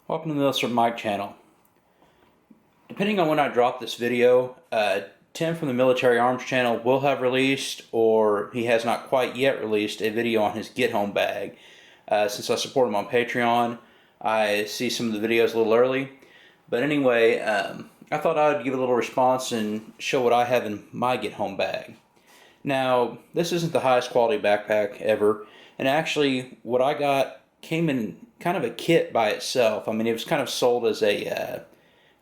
Welcome to the Mr. Mike channel. Depending on when I drop this video, Tim from the Military Arms channel will have released, or he has not quite yet released, a video on his get home bag. Since I support him on Patreon, I see some of the videos a little early. But anyway, I thought I would give a little response and show what I have in my get home bag. Now, this isn't the highest quality backpack ever, and actually what I got came in kind of a kit by itself. I mean, it was kind of sold as a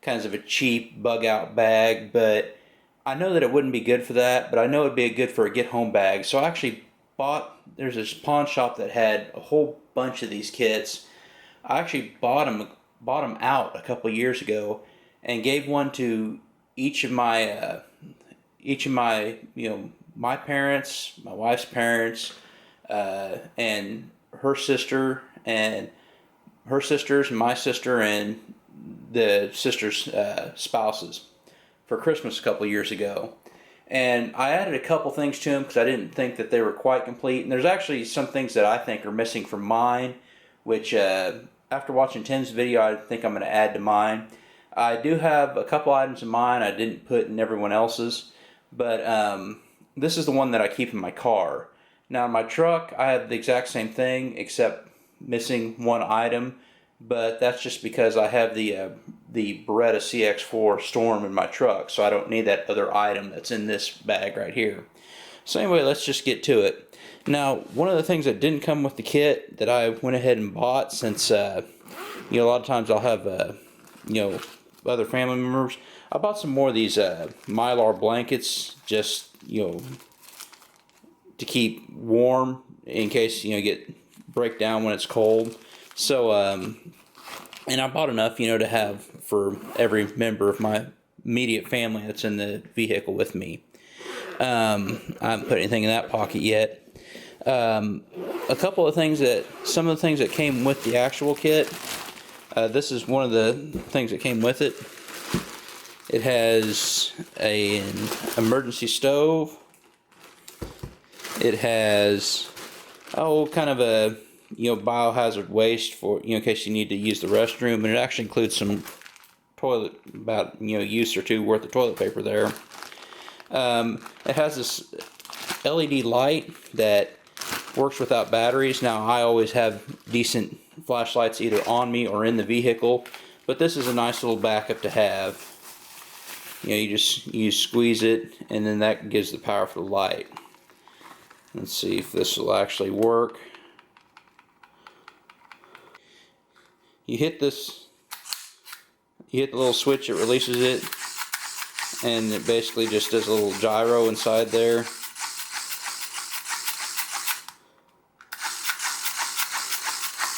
kind of a cheap bug out bag, but I know that it wouldn't be good for that, but I know it'd be good for a get home bag. So I actually there's this pawn shop that had a whole bunch of these kits. I actually bought them out a couple of years ago and gave one to each of my my parents, my wife's parents, and her sister, and her sisters, and my sister, and the sister's spouses for Christmas a couple of years ago. And I added a couple things to them because I didn't think that they were quite complete. And there's actually some things that I think are missing from mine, which after watching Tim's video, I think I'm going to add to mine. I do have a couple items in mine I didn't put in everyone else's, but this is the one that I keep in my car. Now in my truck, I have the exact same thing except missing one item, but that's just because I have the Beretta CX4 Storm in my truck, so I don't need that other item that's in this bag right here. So anyway, let's just get to it. Now, one of the things that didn't come with the kit that I went ahead and bought, since a lot of times I'll have other family members, I bought some more of these Mylar blankets, just to keep warm in case break down when it's cold. So and I bought enough to have for every member of my immediate family that's in the vehicle with me. I haven't put anything in that pocket yet. A couple of things some of the things that came with the actual kit. This is one of the things that came with it. It has an emergency stove. It has kind of a biohazard waste for in case you need to use the restroom, and it actually includes some toilet, about use or two worth of toilet paper there. It has this LED light that works without batteries. Now I always have decent flashlights either on me or in the vehicle, but this is a nice little backup to have. You squeeze it, and then that gives the power for the light. Let's see if this will actually work. You hit the little switch, it releases it, and it basically just does a little gyro inside there.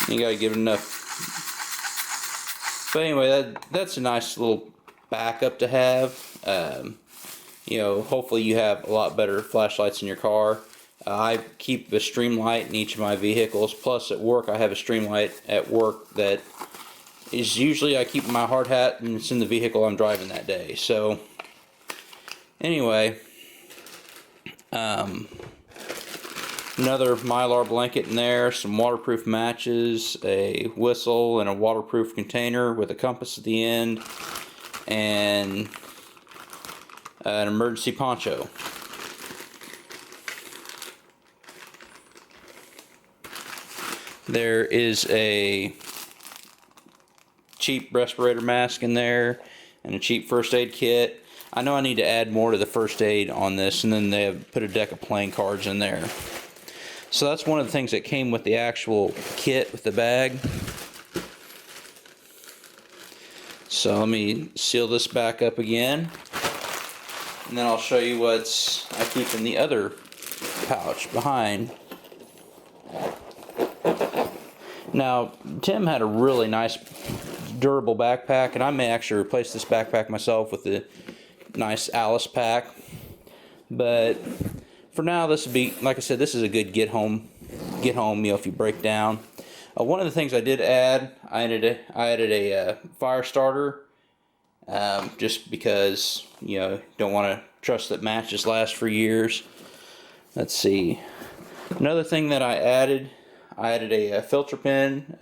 You gotta give it enough. But anyway, that's a nice little backup to have. Hopefully you have a lot better flashlights in your car. I keep a stream light in each of my vehicles. Plus at work, I have a stream light at work that is usually I keep in my hard hat, and it's in the vehicle I'm driving that day. So anyway, another Mylar blanket in there, some waterproof matches, a whistle, and a waterproof container with a compass at the end, and an emergency poncho. There is a cheap respirator mask in there and a cheap first aid kit. I know I need to add more to the first aid on this, and then they have put a deck of playing cards in there. So that's one of the things that came with the actual kit with the bag. So let me seal this back up again, and then I'll show you what I keep in the other pouch behind. Now, Tim had a really nice, durable backpack, and I may actually replace this backpack myself with a nice Alice pack. But for now, this would be, like I said, this is a good get home if you break down. One of the things I did add, I added a fire starter, just because don't want to trust that matches last for years. Let's see. Another thing that I added a filter pen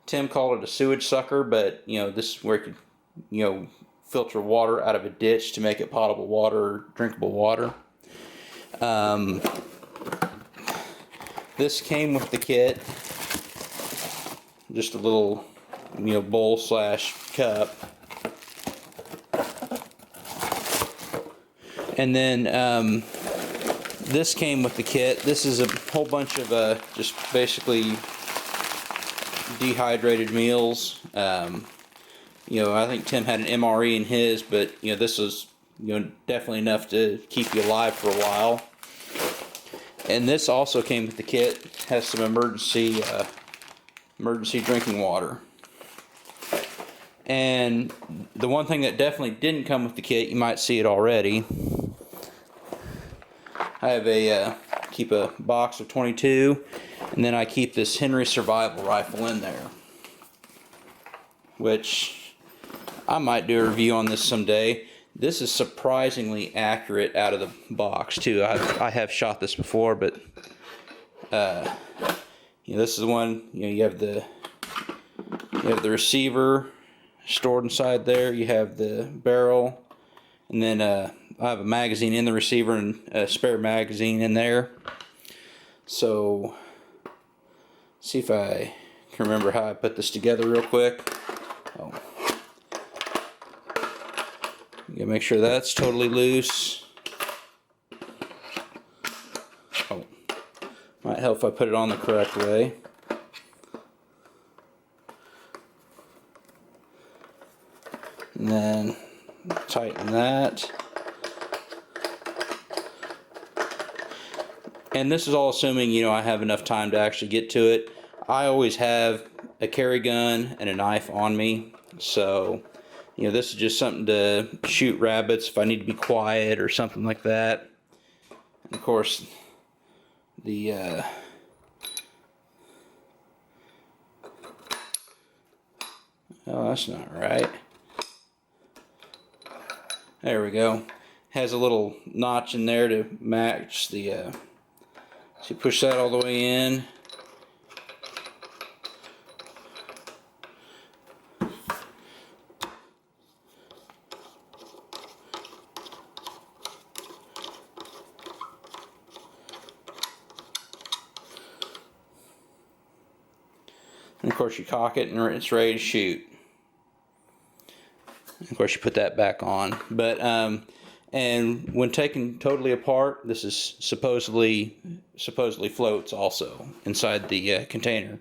Tim called it a sewage sucker, but this is where you could filter water out of a ditch to make it potable water or drinkable water. This came with the kit, just a little bowl / cup, and then this came with the kit. This is a whole bunch of just basically dehydrated meals. I think Tim had an MRE in his, but this was definitely enough to keep you alive for a while. And this also came with the kit. Has some emergency drinking water. And the one thing that definitely didn't come with the kit, you might see it already. I have keep a box of 22, and then I keep this Henry survival rifle in there, which I might do a review on this someday. This is surprisingly accurate out of the box too. I have shot this before, but this is the one. You have the receiver stored inside there. You have the barrel, and then I have a magazine in the receiver and a spare magazine in there. So, see if I can remember how I put this together real quick. Oh. You gotta make sure that's totally loose. Oh, might help if I put it on the correct way. And then tighten that. And this is all assuming, I have enough time to actually get to it. I always have a carry gun and a knife on me, so this is just something to shoot rabbits if I need to be quiet or something like that. And of course, the oh, that's not right. There we go. Has a little notch in there to match the. So you push that all the way in. And of course you cock it and it's ready to shoot. And of course you put that back on. But and when taken totally apart, this is supposedly floats also inside the container.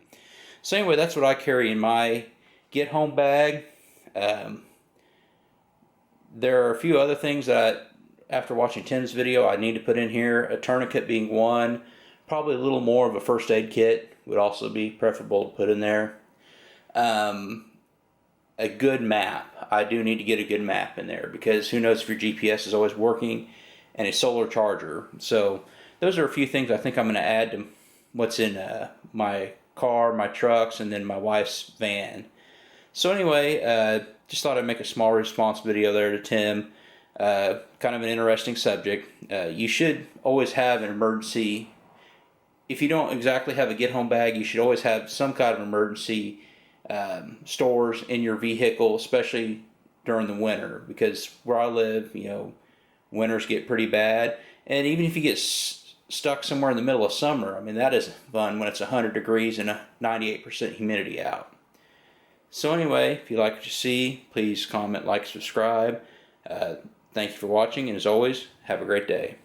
So anyway, that's what I carry in my get home bag. There are a few other things that after watching Tim's video I need to put in here. A tourniquet being one. Probably a little more of a first aid kit would also be preferable to put in there. A good map. I do need to get a good map in there because who knows if your GPS is always working, and a solar charger. So those are a few things I think I'm going to add to what's in my car, my trucks, and then my wife's van. So anyway, just thought I'd make a small response video there to Tim. Kind of an interesting subject. You should always have an emergency. If you don't exactly have a get home bag, you should always have some kind of emergency stores in your vehicle, especially during the winter, because where I live, winters get pretty bad. And even if you get stuck somewhere in the middle of summer, I mean, that isn't fun when it's 100 degrees and a 98% humidity out. So anyway, if you like what you see, please comment, like, subscribe. Thank you for watching, and as always, have a great day.